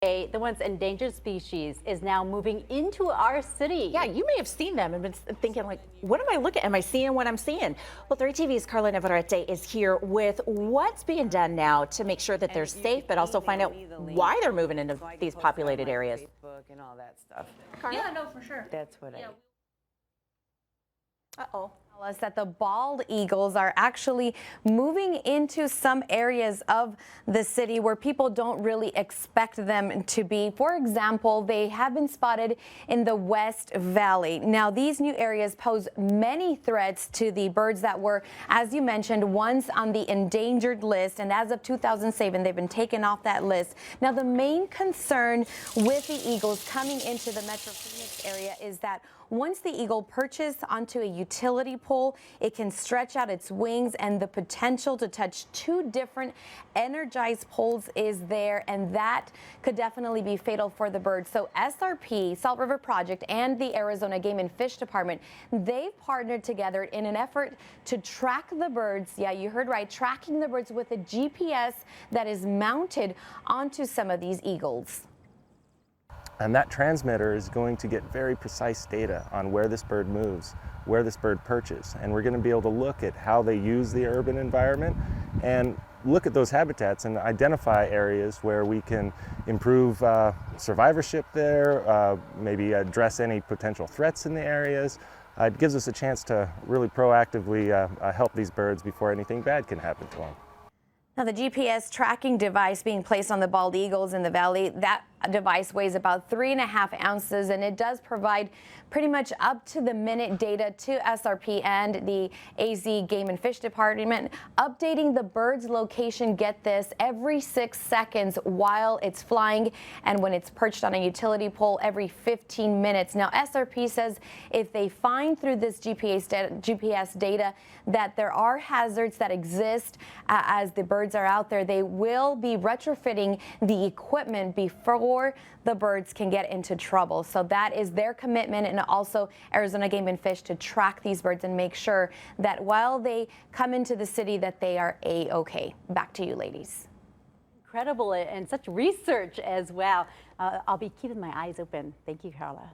The once endangered species is now moving into our city. Yeah, you may have seen them and been thinking, like, what am I looking at? Am I seeing what I'm seeing? Well, 3TV's Carla Navarrete is here with what's being done now to make sure that they're safe, but also find out why they're moving into these populated areas. Facebook and all that stuff. Yeah, no, for sure. That's what Uh-oh. Us that the bald eagles are actually moving into some areas of the city where people don't really expect them to be. For example, they have been spotted in the West Valley. Now, these new areas pose many threats to the birds that were, as you mentioned, once on the endangered list, and as of 2007, they've been taken off that list. Now, the main concern with the eagles coming into the Metro Phoenix area is that once the eagle perches onto a utility pole, it can stretch out its wings, and the potential to touch two different energized poles is there, and that could definitely be fatal for the birds. So SRP, Salt River Project, and the Arizona Game and Fish Department, they've partnered together in an effort to track the birds. Yeah, you heard right, tracking the birds with a GPS that is mounted onto some of these eagles. And that transmitter is going to get very precise data on where this bird moves, where this bird perches. And we're going to be able to look at how they use the urban environment and look at those habitats and identify areas where we can improve survivorship there, maybe address any potential threats in the areas. It gives us a chance to really proactively help these birds before anything bad can happen to them. Now, the GPS tracking device being placed on the bald eagles in the valley, that device weighs about 3.5 ounces, and it does provide pretty much up to the minute data to SRP and the AZ Game and Fish Department, updating the bird's location, get this, every 6 seconds while it's flying, and when it's perched on a utility pole, every 15 minutes. Now, SRP says if they find through this GPS data that there are hazards that exist as the birds are out there, they will be retrofitting the equipment before the birds can get into trouble. So that is their commitment, and also Arizona Game and Fish, to track these birds and make sure that while they come into the city that they are A-okay. Back to you, ladies. Incredible, and such research as well. I'll be keeping my eyes open. Thank you, Carla.